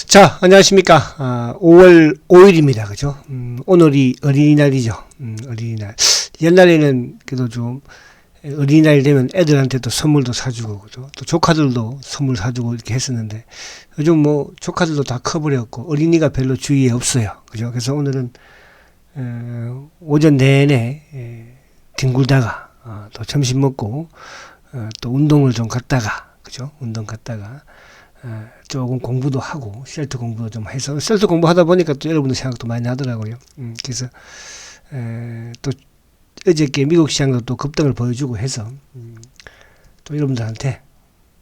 자, 안녕하십니까. 5월 5일입니다. 그죠? 오늘이 어린이날이죠. 어린이날. 옛날에는 그래도 좀 어린이날 되면 애들한테도 선물도 사주고, 그죠? 또 조카들도 선물 사주고 이렇게 했었는데, 요즘 뭐 조카들도 다 커버렸고, 어린이가 별로 주위에 없어요. 그죠? 그래서 오늘은, 오전 내내, 뒹굴다가, 또 점심 먹고, 또 운동을 좀 갔다가, 그죠? 운동 갔다가, 조금 공부도 하고 셀트 공부도 좀 해서 셀트 공부하다 보니까 또 여러분들 생각도 많이 나더라고요. 그래서 또 어저께 미국 시장도 또 급등을 보여주고 해서 또 여러분들한테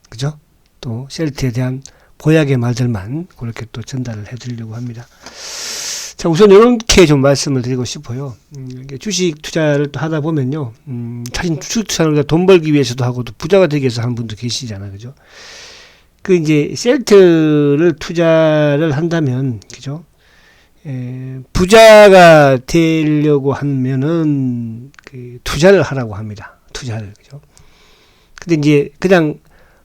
그죠? 또 셀트에 대한 보약의 말들만 그렇게 또 전달을 해드리려고 합니다. 자, 우선 이렇게 좀 말씀을 드리고 싶어요. 주식 투자를 또 하다 보면요, 사실 주식 투자를 돈 벌기 위해서도 하고 또 부자가 되기 위해서 하는 분도 계시잖아요, 그죠? 그 이제 셀트를 투자를 한다면 그죠? 부자가 되려고 하면은 그 투자를 하라고 합니다. 투자를 그죠? 근데 이제 그냥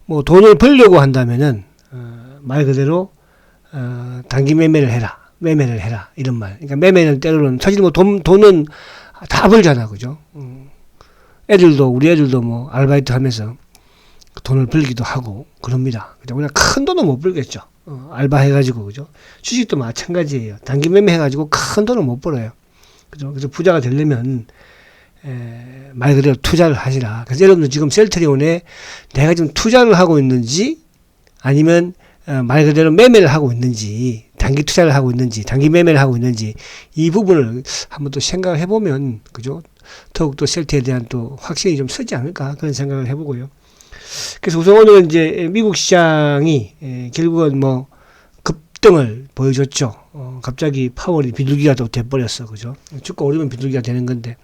뭐 돈을 벌려고 한다면은 말 그대로 단기 매매를 해라 이런 말. 그러니까 매매는 때로는 사실 뭐 돈은 다 벌잖아, 그죠? 우리 애들도 뭐 아르바이트 하면서 돈을 벌기도 하고 그럽니다. 그냥 큰 돈은 못 벌겠죠. 알바 해가지고 그죠. 주식도 마찬가지예요. 단기 매매 해가지고 큰 돈은 못 벌어요. 그죠. 그래서 부자가 되려면 말 그대로 투자를 하시라. 그래서 여러분들 지금 셀트리온에 내가 지금 투자를 하고 있는지 아니면 말 그대로 매매를 하고 있는지 단기 투자를 하고 있는지 단기 매매를 하고 있는지 이 부분을 한번 또 생각을 해보면 그죠. 더욱더 셀트에 대한 또 확신이 좀 서지 않을까 그런 생각을 해보고요. 그래서 우선 오늘은 이제 미국 시장이 결국은 뭐 급등을 보여줬죠. 갑자기 파월이 비둘기가 또 돼버렸어, 그죠? 주가 오르면 비둘기가 되는 건데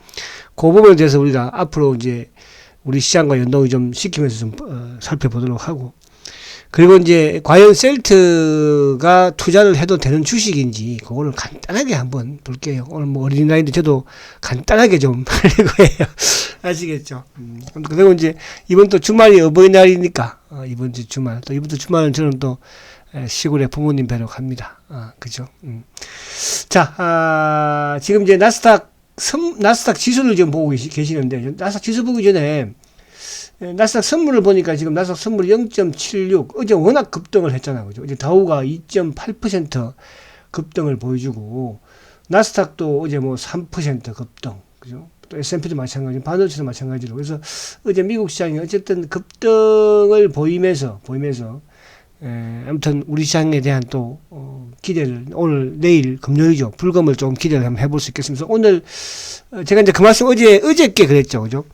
그 부분에 대해서 우리가 앞으로 이제 우리 시장과 연동을 좀 시키면서 좀 살펴보도록 하고 그리고 이제 과연 셀트가 투자를 해도 되는 주식인지 그거를 간단하게 한번 볼게요. 오늘 뭐 어린이날인데 저도 간단하게 좀 하려고 해요. 아시겠죠? 그리고 이제 이번 또 주말이 어버이날이니까 이번 주 주말 또 이번 주 주말은 저는 또 시골에 부모님 뵈러 갑니다. 그죠? 자, 지금 이제 나스닥 지수를 지금 보고 계시는데 나스닥 지수 보기 전에 나스닥 선물을 보니까 지금 나스닥 선물이 0.76 어제 워낙 급등을 했잖아, 그죠? 어제 다우가 2.8% 급등을 보여주고 나스닥도 어제 뭐 3% 급등, 그죠? 또 S&P도 마찬가지로 반도체도 마찬가지로 그래서 어제 미국 시장이 어쨌든 급등을 보이면서 아무튼 우리 시장에 대한 또 기대를 오늘 내일 금요일이죠. 불금을 좀 기대를 한번 해볼 수 있겠습니다. 오늘 제가 이제 그 말씀 어저께 그랬죠, 그죠?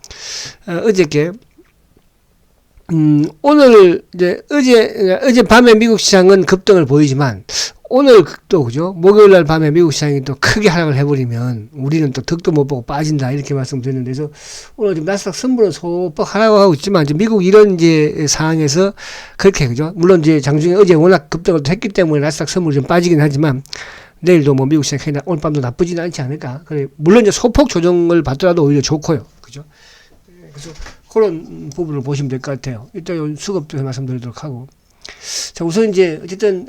어저께 오늘 이제 어제 밤에 미국 시장은 급등을 보이지만 오늘 또 그죠? 목요일 날 밤에 미국 시장이 또 크게 하락을 해버리면 우리는 또 덕도 못 보고 빠진다 이렇게 말씀드렸는데 그래서 오늘 지금 나스닥 선물은 소폭 하락하고 있지만 이제 미국 이런 이제 상황에서 그렇게 그죠? 물론 이제 장중에 어제 워낙 급등을 했기 때문에 나스닥 선물이 좀 빠지긴 하지만 내일도 뭐 미국 시장 오늘 밤도 나쁘지는 않지 않을까? 그래 물론 이제 소폭 조정을 받더라도 오히려 좋고요, 그죠? 그래서 그런 부분을 보시면 될 것 같아요. 일단 수급도 말씀드리도록 하고 자 우선 이제 어쨌든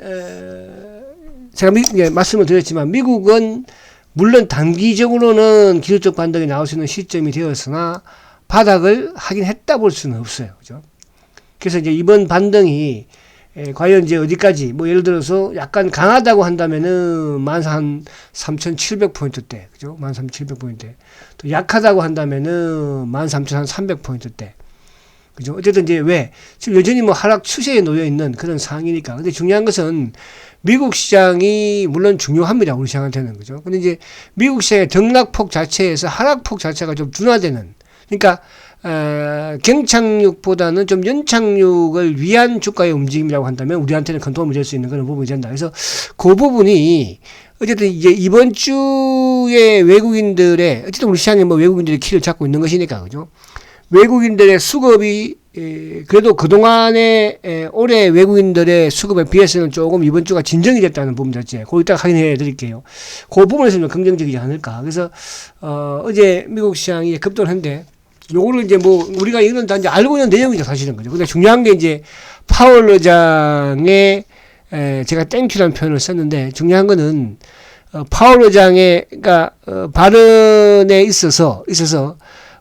제가 말씀을 드렸지만 미국은 물론 단기적으로는 기술적 반등이 나올 수 있는 시점이 되었으나 바닥을 하긴 했다 볼 수는 없어요, 그죠? 그래서 이제 이번 반등이 과연 이제 어디까지 뭐 예를 들어서 약간 강하다고 한다면은 13,700포인트대, 그죠? 13,700포인트. 또 약하다고 한다면은 13,300포인트대. 그죠? 어쨌든 이제 왜? 지금 여전히 뭐 하락 추세에 놓여 있는 그런 상황이니까. 근데 중요한 것은 미국 시장이 물론 중요합니다. 우리 시장한테는. 그죠? 근데 이제 미국 시장의 등락폭 자체에서 하락폭 자체가 좀 둔화되는. 그러니까, 경착륙보다는 좀 연착륙을 위한 주가의 움직임이라고 한다면 우리한테는 큰 도움이 될 수 있는 그런 부분이 된다. 그래서 그 부분이 어쨌든 이제 이번 주에 외국인들의 어쨌든 우리 시장에 뭐 외국인들이 키를 잡고 있는 것이니까. 그죠? 외국인들의 수급이 그래도 그동안에 올해 외국인들의 수급에 비해서는 조금 이번 주가 진정이 됐다는 부분 자체 그거 이따가 확인해 드릴게요. 그 부분에서 좀 긍정적이지 않을까. 그래서 어제 미국 시장이 급등을 했는데 요거를 이제 뭐 우리가 이건 다 이제 알고 있는 내용이죠, 사실은. 그죠. 근데 중요한 게 이제 파월 의장의 제가 땡큐라는 표현을 썼는데 중요한 거는 파월 의장의 그러니까 발언에 있어서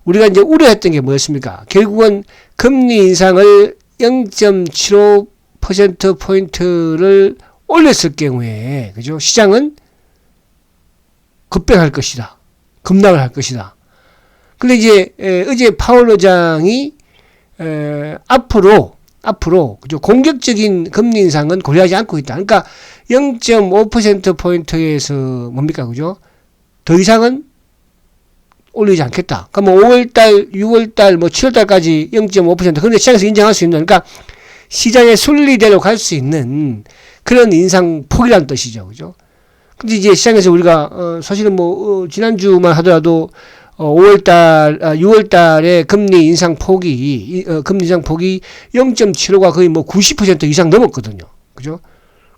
우리가 이제 우려했던 게 뭐였습니까? 결국은 금리 인상을 0.75% 포인트를 올렸을 경우에 그죠? 시장은 급등할 것이다. 급락을 할 것이다. 근데 이제 어제 파월 의장이 앞으로 그죠? 공격적인 금리 인상은 고려하지 않고 있다. 그러니까 0.5% 포인트에서 뭡니까 그죠? 더 이상은 올리지 않겠다. 그럼 5월달, 6월달, 7월달까지 0.5% 그런데 시장에서 인정할 수 있는 그러니까 시장의 순리대로 갈 수 있는 그런 인상 폭이라는 뜻이죠, 그죠? 근데 이제 시장에서 우리가 사실은 지난주만 하더라도 6월달에 금리 인상 폭이 0.75가 거의 90% 이상 넘었거든요. 그죠?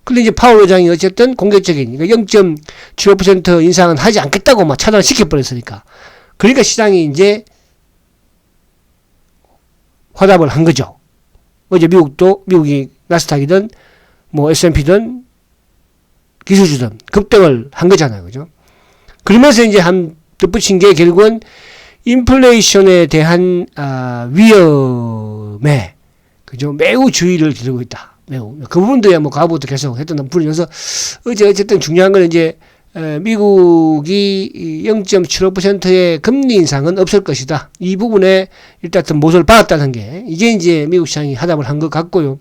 근데 이제 파월 의장이 어쨌든 공격적인, 0.75% 인상은 하지 않겠다고 차단을 시켜버렸으니까. 그러니까 시장이 이제 화답을 한 거죠. 어제 미국이 나스닥이든, S&P든, 기술주든 급등을 한 거잖아요. 그죠? 그러면서 이제 덧붙인 게 결국은 인플레이션에 대한 위험에 그죠 매우 주의를 기울이고 있다. 매우 그 부분도야 과거부터 계속 했던 부분이어서 어쨌든 중요한 건 이제 미국이 0.75%의 금리 인상은 없을 것이다. 이 부분에 일단 모습을 받았다는 게 이게 이제 미국 시장이 하답을 한 것 같고요.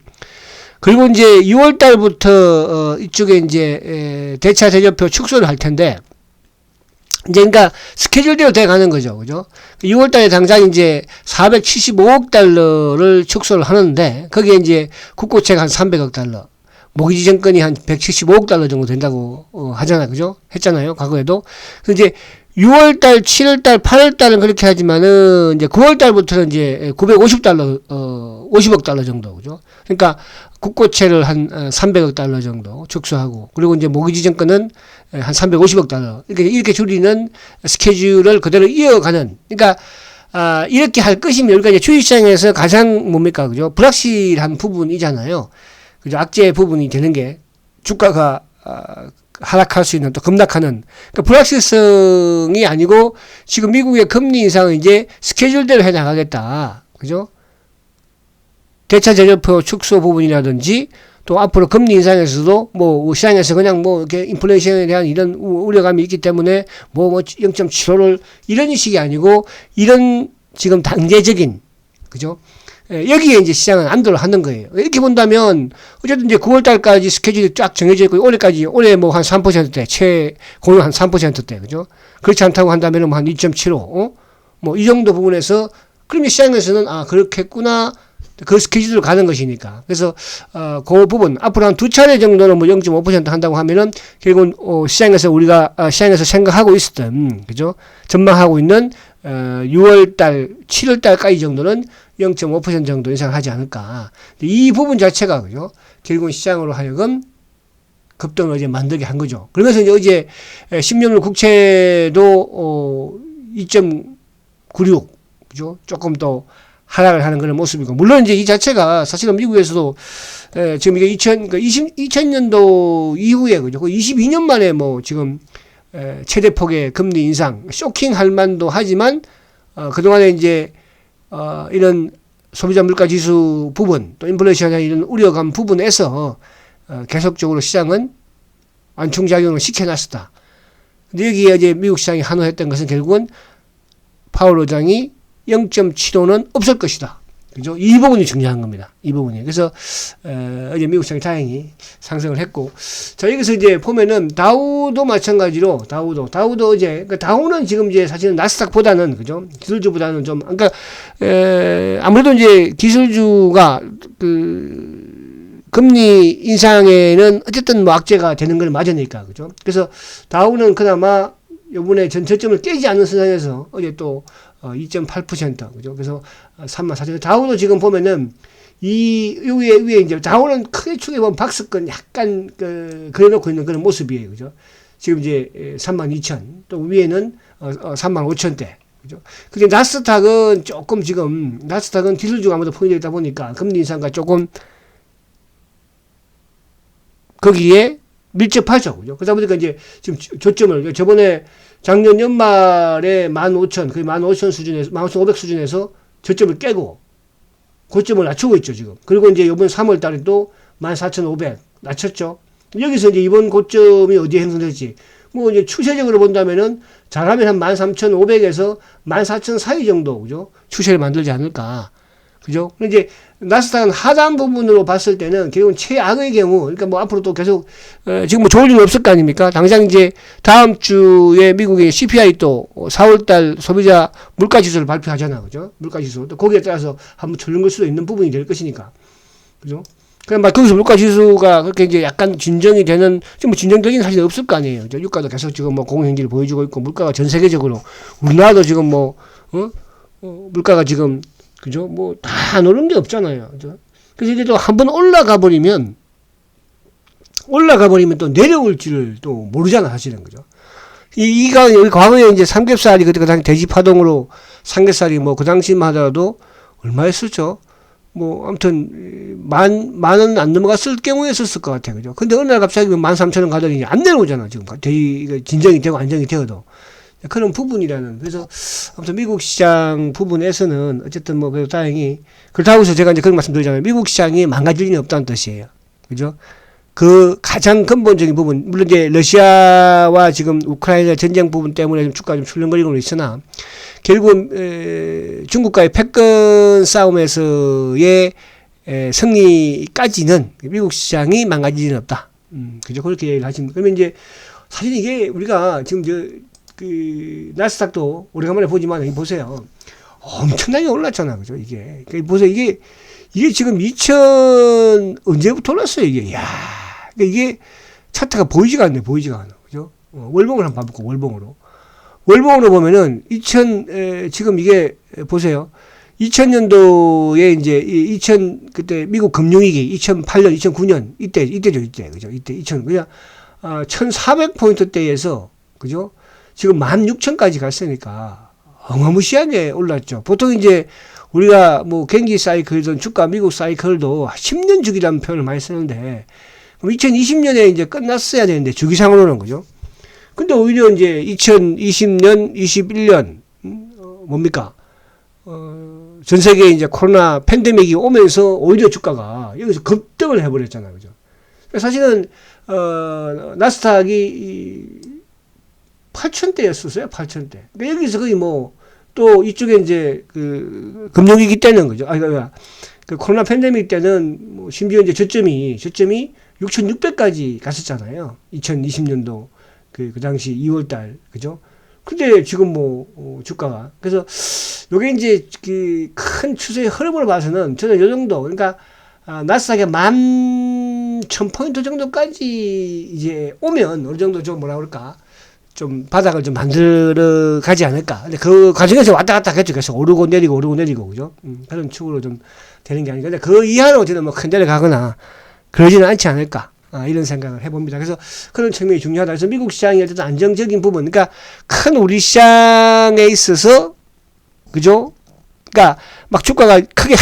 그리고 이제 6월 달부터 이쪽에 이제 대차 대조표 축소를 할 텐데. 이제 그러니까 스케줄대로 돼 가는 거죠. 그죠? 6월 달에 당장 이제 475억 달러를 축소를 하는데 거기에 이제 국고채가 한 300억 달러, 모기지 정권이 한 175억 달러 정도 된다고 하잖아요. 그죠? 했잖아요. 과거에도. 그래서 이제 6월 달, 7월 달, 8월 달은 그렇게 하지만은 이제 9월 달부터는 이제 950달러 50억 달러 정도. 그죠? 그러니까 국고채를 한 300억 달러 정도 축소하고 그리고 이제 모기지 정권은 한 350억 달러 이렇게 줄이는 스케줄을 그대로 이어가는 그러니까 이렇게 할 것이면 우리가 이제 주식시장에서 가장 뭡니까 그죠 불확실한 부분이잖아요. 그죠 악재 부분이 되는 게 주가가 하락할 수 있는 또 급락하는 그러니까 불확실성이 아니고 지금 미국의 금리 인상은 이제 스케줄대로 해 나가겠다. 그죠? 대차 재료표 축소 부분이라든지 또 앞으로 금리 인상에서도 시장에서 그냥 이렇게 인플레이션에 대한 이런 우려감이 있기 때문에 0.75를 이런 식이 아니고 이런 지금 단계적인 그죠? 여기에 이제 시장은 안도를 하는 거예요. 이렇게 본다면 어쨌든 이제 9월 달까지 스케줄이 쫙 정해져 있고 올해 한 3%대 공유 한 3%대 그죠? 그렇지 않다고 한다면 한 2.75 이 정도 부분에서 그러면 시장에서는 그렇겠구나. 그 스케줄로 가는 것이니까. 그래서, 그 부분, 앞으로 한 두 차례 정도는 0.5% 한다고 하면은, 결국은, 시장에서 생각하고 있었던, 그죠? 전망하고 있는, 6월달, 7월달까지 정도는 0.5% 정도 인상하지 않을까. 이 부분 자체가, 그죠? 결국은 시장으로 하여금 급등을 이제 만들게 한 거죠. 그러면서 이제 어제 10년물 국채도, 2.96, 그죠? 조금 더, 하락을 하는 그런 모습이고 물론 이제 이 자체가 사실은 미국에서도 지금 이게 2000년도 이후에 그죠? 22년 만에 지금 최대 폭의 금리 인상 쇼킹할 만도 하지만 그동안에 이제 이런 소비자 물가 지수 부분 또 인플레이션이나 이런 우려감 부분에서 계속적으로 시장은 완충작용을 시켜놨었다. 근데 여기에 이제 미국 시장이 한호했던 것은 결국은 파월 의장이 0.75는 없을 것이다. 그죠? 이 부분이 중요한 겁니다. 이 부분이. 그래서, 어제 미국 시장이 다행히 상승을 했고. 자, 여기서 이제 보면은, 다우도 마찬가지로, 다우도 어제, 그러니까 다우는 지금 이제 사실은 나스닥보다는, 그죠? 기술주보다는 좀, 그러니까, 아무래도 이제 기술주가, 금리 인상에는 어쨌든 악재가 되는 건 맞으니까, 그죠? 그래서 다우는 그나마 요번에 전저점을 깨지 않는 선상에서 어제 또 2.8% 그죠? 그래서 34,000. 다우도 지금 보면은 이 위에 이제 다우는 크게 축에 보면 박스권 약간 그려놓고 있는 그런 모습이에요, 그죠? 지금 이제 32,000. 또 위에는 35,000대. 그죠? 근데 나스닥은 조금 지금 나스닥은 기술주가 아무래도 포인트가 있다 보니까 금리 인상과 조금 거기에 밀접하죠. 그죠? 그러다 보니까 이제 지금 조점을, 저번에 작년 연말에 15,000, 거의 15,000 수준에서, 15,500 수준에서 저점을 깨고, 고점을 낮추고 있죠, 지금. 그리고 이제 이번 3월 달에 또 14,500 낮췄죠. 여기서 이제 이번 고점이 어디에 형성될지, 뭐 이제 추세적으로 본다면은 잘하면 한 13,500에서 14,000 사이 정도, 그죠? 추세를 만들지 않을까. 그죠? 이제 나스닥은 하단 부분으로 봤을 때는 결국은 최악의 경우, 그러니까 뭐 앞으로 또 계속 지금 뭐 좋을 일은 없을 거 아닙니까? 당장 이제 다음 주에 미국의 CPI 또 4월달 소비자 물가 지수를 발표하잖아, 그죠? 물가 지수 또 거기에 따라서 한번 졸는 수도 있는 부분이 될 것이니까, 그죠? 그냥 막 거기서 물가 지수가 그렇게 이제 약간 진정이 되는, 지금 뭐 진정적인 사실은 없을 거 아니에요. 그죠? 유가도 계속 지금 뭐 공행지를 보여주고 있고, 물가가 전 세계적으로, 우리나라도 지금 뭐 물가가 지금, 그죠? 뭐, 다 안 오른 게 없잖아요. 그죠? 그래서 이게 또 한번 올라가 버리면 또 내려올지를 또 모르잖아, 사실은. 그죠? 여기 과거에 이제 삼겹살이 그때 그 당시 돼지 파동으로 삼겹살이 뭐 그 당시만 하더라도 얼마였었죠? 뭐, 아무튼, 만 원 안 넘어갔을 경우에 썼을 것 같아요. 그죠? 근데 어느 날 갑자기 13,000원 가더니 안 내려오잖아, 지금. 진정이 되고 안정이 되어도. 그런 부분이라는. 그래서 아무튼 미국 시장 부분에서는 어쨌든 뭐 그래도 다행히, 그렇다고 해서 제가 이제 그런 말씀 드리잖아요. 미국 시장이 망가질 일은 없다는 뜻이에요. 그죠? 그 가장 근본적인 부분, 물론 이제 러시아와 지금 우크라이나 전쟁 부분 때문에 좀 주가가 좀 출렁거리고 있으나, 결국은 중국과의 패권 싸움에서의 승리까지는 미국 시장이 망가질 일은 없다. 그죠? 그렇게 얘기를 하시면. 그러면 이제 사실 이게 우리가 지금 나스닥도 오래간만에 보지만, 보세요. 엄청나게 올랐잖아. 그죠? 이게. 보세요. 이게 지금 언제부터 올랐어요? 이게. 야, 이게 차트가 보이지가 않네. 보이지가 않아. 그죠? 월봉을 한번 봐볼까, 월봉으로. 월봉으로 보면은, 지금 이게, 보세요. 2000년도에 이제, 그때 미국 금융위기, 2008년, 2009년, 이때죠, 이때. 그죠? 이때, 그냥, 1400포인트대에서, 그죠? 지금 16,000까지 갔으니까 어마무시하게 올랐죠. 보통 이제 우리가 뭐 경기 사이클이든 주가 미국 사이클도 10년 주기라는 표현을 많이 쓰는데, 그럼 2020년에 이제 끝났어야 되는데, 주기상으로는. 그죠? 근데 오히려 이제 2020년, 21년, 뭡니까? 전 세계에 이제 코로나 팬데믹이 오면서 오히려 주가가 여기서 급등을 해버렸잖아요. 그죠? 사실은, 나스닥이 8,000대였었어요. 8,000대. 그러니까 여기서 거의 뭐, 또 이쪽에 이제 그 금융위기 때는, 그죠? 그 코로나 팬데믹 때는 뭐 심지어 이제 저점이 6,600까지 갔었잖아요. 2020년도 그 당시 2월달. 그죠? 근데 지금 뭐, 주가가. 그래서 요게 이제 그 큰 추세의 흐름을 봐서는 저는 요 정도. 그러니까, 나스닥에 11,000포인트 정도까지 이제 오면 어느 정도 좀 뭐라 그럴까. 좀 바닥을 좀 만들어 가지 않을까. 근데 그 과정에서 왔다 갔다 하겠죠. 계속 오르고 내리고, 그죠? 그런 축으로 좀 되는 게 아니고. 근데 그 이하로 저는 뭐 큰 데를 가거나 그러지는 않지 않을까. 이런 생각을 해봅니다. 그래서 그런 측면이 중요하다. 그래서 미국 시장이 어쨌든 안정적인 부분, 그러니까 큰 우리 시장에 있어서, 그죠? 그러니까 막 주가가 크게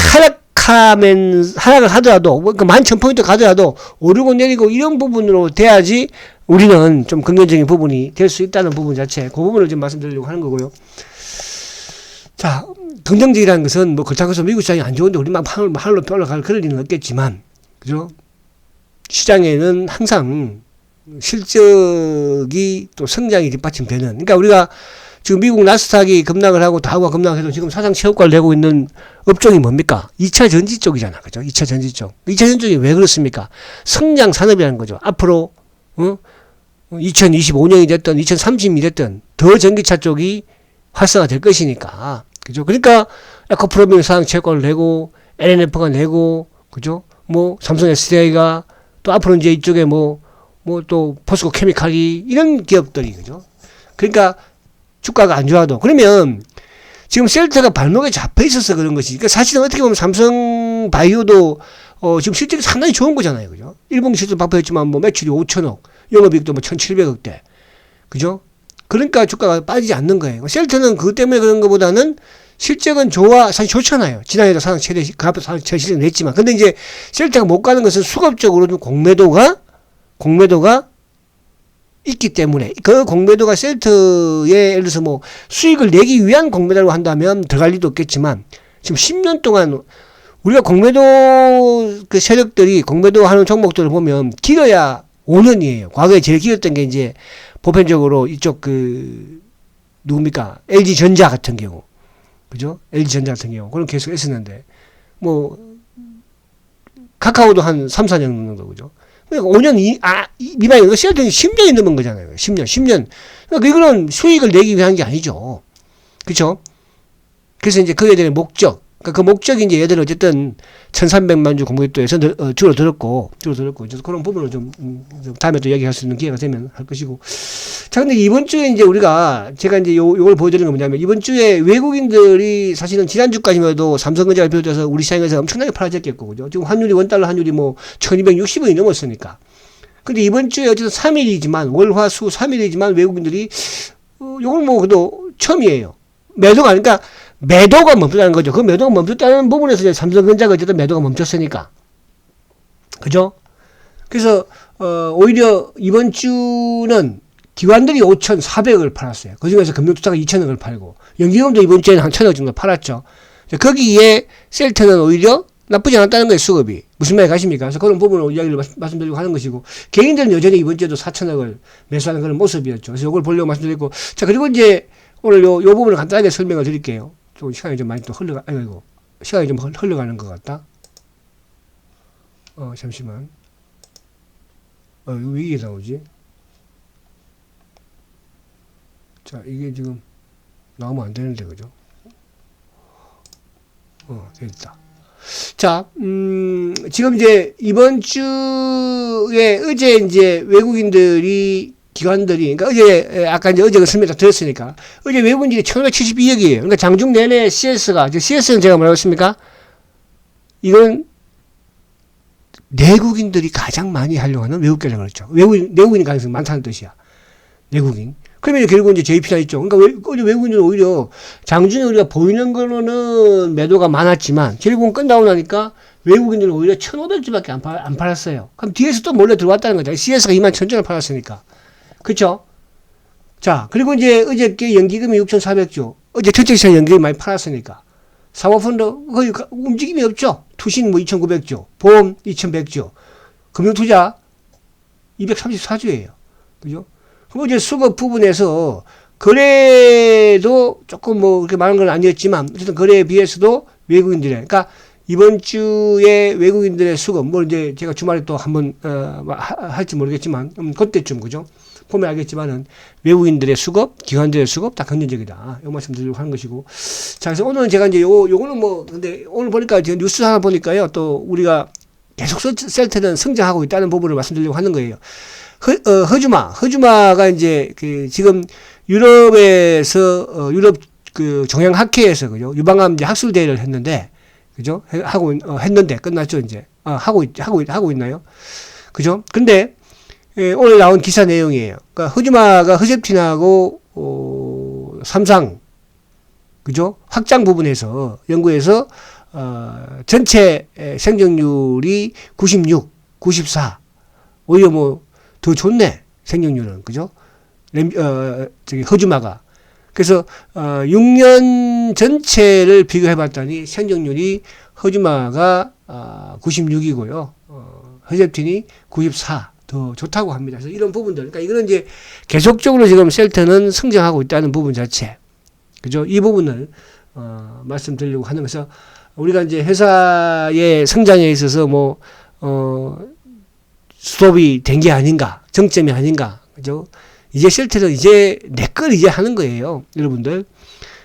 하락을 하더라도, 그러니까 11,000포인트 가더라도 오르고 내리고 이런 부분으로 돼야지 우리는 좀 긍정적인 부분이 될 수 있다는 부분 자체, 그 부분을 좀 말씀드리려고 하는 거고요. 자, 긍정적이라는 것은 뭐 그렇다고 해서 미국 시장이 안 좋은데 우리만 하늘로 올라갈 그럴 일은 없겠지만, 그죠? 시장에는 항상 실적이 또 성장이 뒷받침되는, 그러니까 우리가 지금 미국 나스닥이 급락을 하고 다우가 급락해도 지금 사상 최고가를 내고 있는 업종이 뭡니까? 2차 전지 쪽이잖아. 그죠? 2차 전지 쪽. 2차 전지 쪽이 왜 그렇습니까? 성장 산업이라는 거죠. 앞으로, 2025년이 됐든 2030년이 됐든 더 전기차 쪽이 활성화 될 것이니까. 그죠? 그러니까 에코프로빈 사상 최고가를 내고, LNF가 내고, 그죠? 뭐, 삼성 SDI가 또 앞으로 이제 이쪽에 뭐 또 포스코 케미칼이 이런 기업들이, 그죠? 그러니까 주가가 안 좋아도. 그러면 지금 셀트가 발목에 잡혀 있어서 그런 것이. 그러니까 사실은 어떻게 보면 삼성 바이오도 지금 실적이 상당히 좋은 거잖아요. 그죠? 1분기 실적 발표했지만 뭐 매출이 5천억, 영업이익도 뭐 1,700억대. 그죠? 그러니까 주가가 빠지지 않는 거예요. 셀트는 그것 때문에 그런 것보다는 실적은 사실 좋잖아요. 지난해도 사상 최대, 그 앞에 사상 최대 실적 냈지만. 근데 이제 셀트가 못 가는 것은 수급적으로 좀 공매도가 공매도가 있기 때문에 그 공매도가 셀트에 예를 들어서 뭐 수익을 내기 위한 공매도라고 한다면 들어갈 리도 없겠지만 지금 10년 동안 우리가 공매도 그 세력들이 공매도 하는 종목들을 보면 길어야 5년이에요. 과거에 제일 길었던 게 이제 보편적으로 이쪽 그 누굽니까? LG전자 같은 경우. 그죠? LG전자 같은 경우. 그런 계속 했었는데 뭐 카카오도 한 3, 4년 정도 그죠? 그러니까 5년 미만이고 셀트는 10년이 넘은 거잖아요. 10년. 그러니까 이거는 수익을 내기 위한 게 아니죠. 그렇죠? 그래서 이제 그에 대한 목적, 그러니까 그 목적이 이제 얘들 어쨌든 1,300만 주 공매도에서 줄어들었고, 그래서 그런 부분을 좀 다음에 또 얘기할 수 있는 기회가 되면 할 것이고. 자, 근데 이번 주에 이제 제가 이제 요걸 보여드리는 건 뭐냐면, 이번 주에 외국인들이 사실은 지난주까지만 해도 삼성전자가 비롯해서 우리 시장에서 엄청나게 팔아졌겠고, 그죠? 지금 원달러 환율이 뭐 1260원이 넘었으니까. 근데 이번 주에 어쨌든 3일이지만, 월, 화, 수 3일이지만 외국인들이, 요걸 뭐, 그래도 처음이에요. 매도가, 그러니까 매도가 멈췄다는 거죠. 그 매도가 멈췄다는 부분에서 이제 삼성전자가 어쨌든 매도가 멈췄으니까. 그죠? 그래서, 오히려 이번 주는 기관들이 5,400억을 팔았어요. 그 중에서 금융투자가 2,000억을 팔고, 연기금도 이번 주에는 한 1,000억 정도 팔았죠. 거기에 셀트는 오히려 나쁘지 않았다는 거예요, 수급이. 무슨 말이 가십니까? 그래서 그런 부분을 이야기를 말씀드리고 하는 것이고, 개인들은 여전히 이번 주에도 4,000억을 매수하는 그런 모습이었죠. 그래서 이걸 보려고 말씀드리고, 자, 그리고 이제 오늘 요 부분을 간단하게 설명을 드릴게요. 좀 시간이 좀 많이 또 시간이 좀 흘러가는 것 같다. 잠시만. 왜 이게 나오지? 자, 이게 지금 나오면 안 되는데, 그죠? 됐다. 자, 지금 이제 이번 주에 어제 이제 외국인들이 기관들이, 그러니까 아까 이제 어제가 설명 다 드렸으니까, 어제 외국인들이 1572억이에요. 그러니까 장중 내내 CS는 제가 뭐라고 했습니까? 이건 내국인들이 가장 많이 하려고 하는 외국계라고 그랬죠. 내국인이 가능성이 많다는 뜻이야. 내국인. 그러면 결국 이제 JP가 있죠. 그러니까 어제 외국인들은 오히려 장중에 우리가 보이는 거로는 매도가 많았지만, 결국은 끝나고 나니까 외국인들은 오히려 1,500주밖에 안 팔았어요. 그럼 뒤에서 또 몰래 들어왔다는 거죠. CS가 21,000주를 팔았으니까. 그쵸? 자, 그리고 이제 어저께 연기금이 6,400주. 어제 전체 시장 연기금이 많이 팔았으니까. 사모펀드 거의 움직임이 없죠. 투신 뭐 2,900주. 보험 2,100주. 금융투자 234주예요. 그죠? 그리고 이제 수급 부분에서 거래도 조금 뭐 그렇게 많은 건 아니었지만, 어쨌든 거래에 비해서도 외국인들의, 그러니까 이번 주에 외국인들의 수급, 뭐 이제 제가 주말에 또 한번, 할지 모르겠지만, 그때쯤, 그죠? 보면 알겠지만은 외국인들의 수급, 기관들의 수급 다 긍정적이다. 이 말씀 드리려고 하는 것이고. 자, 그래서 오늘은 제가 이제 요거는 뭐, 근데 오늘 보니까 지금 뉴스 하나 보니까요. 또 우리가 계속 셀트는 성장하고 있다는 부분을 말씀드리려고 하는 거예요. 허주마가 이제 지금 유럽에서, 유럽 그 종양학회에서, 그죠? 유방암 이제 학술 대회를 했는데, 그죠? 했는데 끝났죠, 이제. 하고 있나요? 그죠? 근데, 오늘 나온 기사 내용이에요. 그러니까 허주마가 허셉틴하고 삼상, 그죠? 확장 부분에서 연구해서 전체 생존율이 96, 94. 오히려 뭐 더 좋네, 생존율은. 그죠? 허주마가. 그래서 6년 전체를 비교해 봤더니 생존율이 허주마가 96이고요. 허셉틴이 94. 더 좋다고 합니다. 그래서 이런 부분들, 그러니까 이거는 이제 계속적으로 지금 셀트는 성장하고 있다는 부분 자체, 그죠? 이 부분을 말씀드리려고 하는 것은, 우리가 이제 회사의 성장에 있어서 뭐 스톱이 된 게 아닌가, 정점이 아닌가, 그죠? 이제 셀트는 이제 내 걸 이제 하는 거예요, 여러분들.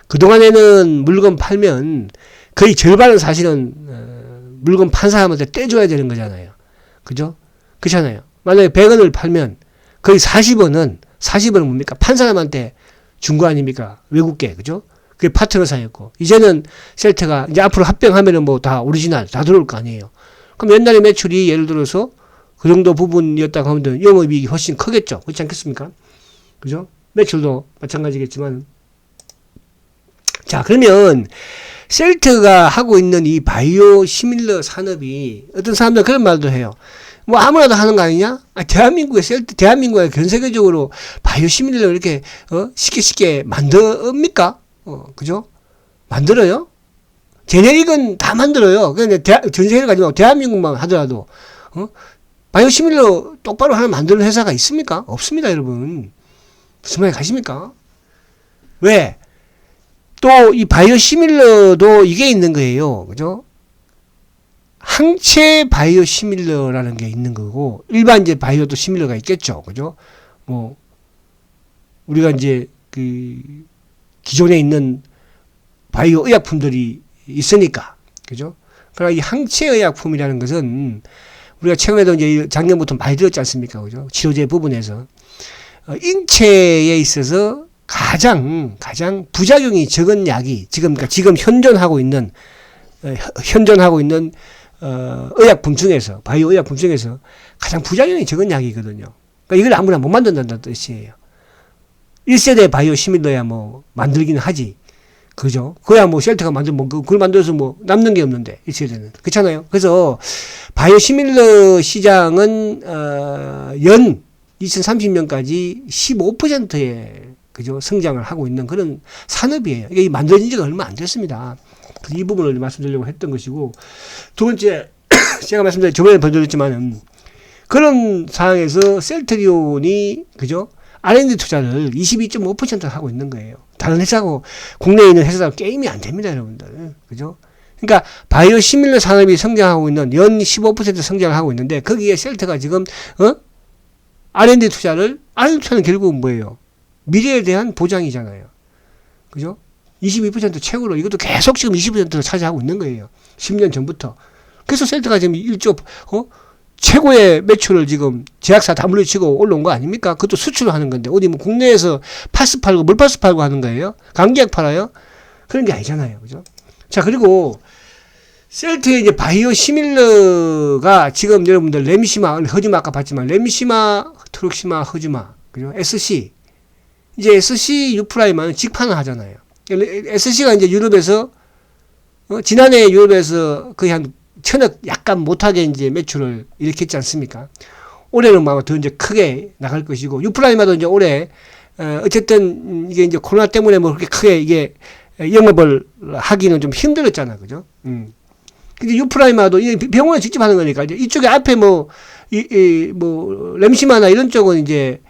그 동안에는 물건 팔면 거의 절반은 사실은 물건 판 사람한테 떼줘야 되는 거잖아요, 그죠? 그렇잖아요. 만약에 100원을 팔면 거의 40원은 뭡니까? 판 사람한테 준 거 아닙니까? 외국계, 그죠? 그게 파트너사였고. 이제는 셀트가 이제 앞으로 합병하면은 뭐 다 오리지널, 다 들어올 거 아니에요. 그럼 옛날에 매출이 예를 들어서 그 정도 부분이었다고 하면 영업이익이 훨씬 크겠죠. 그렇지 않겠습니까? 그죠? 매출도 마찬가지겠지만. 자, 그러면 셀트가 하고 있는 이 바이오 시밀러 산업이, 어떤 사람들은 그런 말도 해요. 뭐 아무나도 하는 거 아니냐? 대한민국에 전 세계적으로 바이오시밀러 이렇게 쉽게 만듭니까? 그죠? 만들어요? 제네릭은 다 만들어요. 근데 전 세계를 가지고 대한민국만 하더라도 바이오시밀러 똑바로 하나 만드는 회사가 있습니까? 없습니다, 여러분. 무슨 말이 가십니까? 왜? 또 이 바이오시밀러도 이게 있는 거예요. 그죠? 항체 바이오시밀러라는 게 있는 거고, 일반 이제 바이오도 시밀러가 있겠죠. 그죠? 뭐 우리가 이제 그 기존에 있는 바이오 의약품들이 있으니까. 그죠? 그러나 이 항체 의약품이라는 것은 우리가 최근에도 이제 작년부터 많이 들었지 않습니까? 그죠? 치료제 부분에서 인체에 있어서 가장 부작용이 적은 약이 지금 현존하고 있는 의약품 중에서, 바이오 의약품 중에서 가장 부작용이 적은 약이거든요. 그러니까 이걸 아무나 못 만든다는 뜻이에요. 1세대 바이오 시밀러야 뭐 만들기는 하지. 그죠? 그야 뭐 셀트가 만들면 그걸 만들어서 뭐 남는 게 없는데, 1세대는. 그렇잖아요. 그래서 바이오 시밀러 시장은 연 2030년까지 15%의 그죠? 성장을 하고 있는 그런 산업이에요. 이게 만들어진 지가 얼마 안 됐습니다. 이 부분을 말씀드리려고 했던 것이고, 두 번째, 제가 말씀드린 저번에 보여드렸지만은, 그런 상황에서 셀트리온이, 그죠? R&D 투자를 22.5% 하고 있는 거예요. 다른 회사하고, 국내에 있는 회사하고 게임이 안 됩니다, 여러분들. 그죠? 그러니까, 바이오 시밀러 산업이 성장하고 있는, 연 15% 성장을 하고 있는데, 거기에 셀트가 지금, R&D 투자는 결국은 뭐예요? 미래에 대한 보장이잖아요. 그죠? 22% 최고로 이것도 계속 지금 20%를 차지하고 있는 거예요. 10년 전부터. 그래서 셀트가 지금 1조 최고의 매출을 지금 제약사 다 물리치고 올라온 거 아닙니까? 그것도 수출을 하는 건데 어디 뭐 국내에서 파스 팔고 물파스 팔고 하는 거예요? 감기약 팔아요? 그런 게 아니잖아요. 그죠? 자, 그리고 셀트의 이제 바이오 시밀러가 지금 여러분들 램시마, 허즈마 아까 봤지만 램시마, 트룩시마, 허즈마, 그죠? SC. 이제 SC 유프라임은 직판을 하잖아요. SC가 이제 유럽에서, 지난해 유럽에서 거의 한 1,000억 약간 못하게 이제 매출을 일으켰지 않습니까? 올해는 막 더 이제 크게 나갈 것이고, 유프라임도 이제 올해, 어쨌든 이게 이제 코로나 때문에 뭐 그렇게 크게 이게 영업을 하기는 좀 힘들었잖아. 그죠? 근데 유프라임도 병원에 직접 하는 거니까, 이제 이쪽에 앞에 뭐 램시마나 이런 쪽은 이제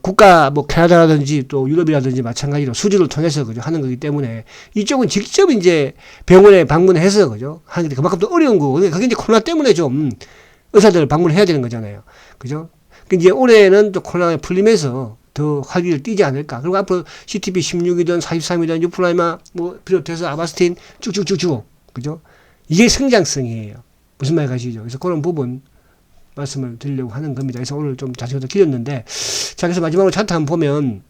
국가 뭐 캐나다라든지 또 유럽이라든지 마찬가지로 수주를 통해서 그죠 하는 거기 때문에 이쪽은 직접 이제 병원에 방문해서 그죠 하는 게 그만큼 또 어려운 거고 그게 이제 코로나 때문에 좀 의사들을 방문해야 되는 거잖아요. 그죠? 이제 올해는 또 코로나가 풀리면서 더 활기를 띠지 않을까. 그리고 앞으로 CTP16이든 43이든 유플라이마 뭐 비롯해서 아바스틴 쭉쭉쭉쭉 그죠? 이게 성장성이에요. 무슨 말 가시죠? 그래서 그런 부분 말씀을 드리려고 하는 겁니다. 그래서 오늘 좀 자세히 길었는데, 자, 그래서 마지막으로 차트 한번 보면,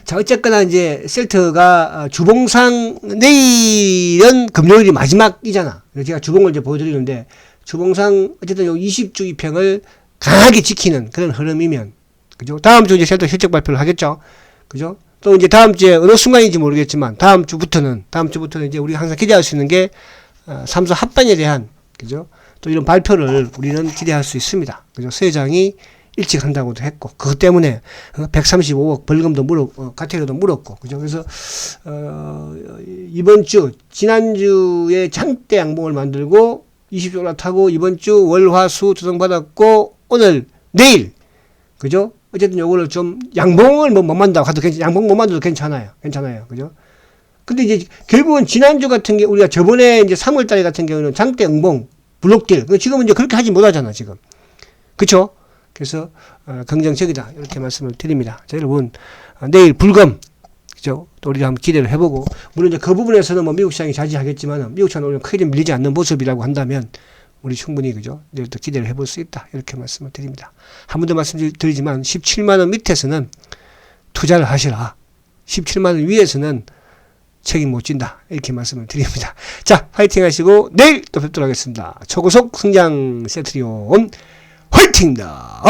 자, 어쨌거나 이제 셀트가 주봉상, 내일은 금요일이 마지막이잖아. 그래서 제가 주봉을 이제 보여드리는데, 주봉상, 어쨌든 요 20주 이평을 강하게 지키는 그런 흐름이면, 그죠? 다음 주 이제 셀트 실적 발표를 하겠죠? 그죠? 또 이제 다음 주에 어느 순간인지 모르겠지만, 다음 주부터는 이제 우리가 항상 기대할 수 있는 게, 3수 합반에 대한, 그죠? 또 이런 발표를 우리는 기대할 수 있습니다. 그죠? 세장이 일찍 한다고도 했고, 그것 때문에 135억 벌금도 과태료도 물었고, 그죠? 그래서, 지난주에 장대 양봉을 만들고, 20주 올라타고, 이번 주 월화수 조정받았고, 오늘, 내일, 그죠? 어쨌든 요거를 좀 양봉을 못 만든다고 하도 양봉 못 만들어도 괜찮아요. 그죠? 근데 이제 결국은 지난주 같은 게 우리가 저번에 이제 3월 달에 같은 경우는 장대 응봉, 블록딜. 지금은 이제 그렇게 하지 못하잖아, 지금. 그쵸? 그래서, 긍정적이다. 이렇게 말씀을 드립니다. 자, 여러분, 내일 불금. 그죠? 또 우리가 한번 기대를 해보고, 물론 이제 그 부분에서는 뭐 미국 시장이 자지하겠지만, 미국 시장은 크게 밀리지 않는 모습이라고 한다면, 우리 충분히, 그죠? 내일도 기대를 해볼 수 있다. 이렇게 말씀을 드립니다. 한 번 더 말씀드리지만, 17만원 밑에서는 투자를 하시라. 17만원 위에서는 책임 못 진다. 이렇게 말씀을 드립니다. 자, 파이팅 하시고 내일 또 뵙도록 하겠습니다. 초고속 성장 셀트리온 화이팅입니다.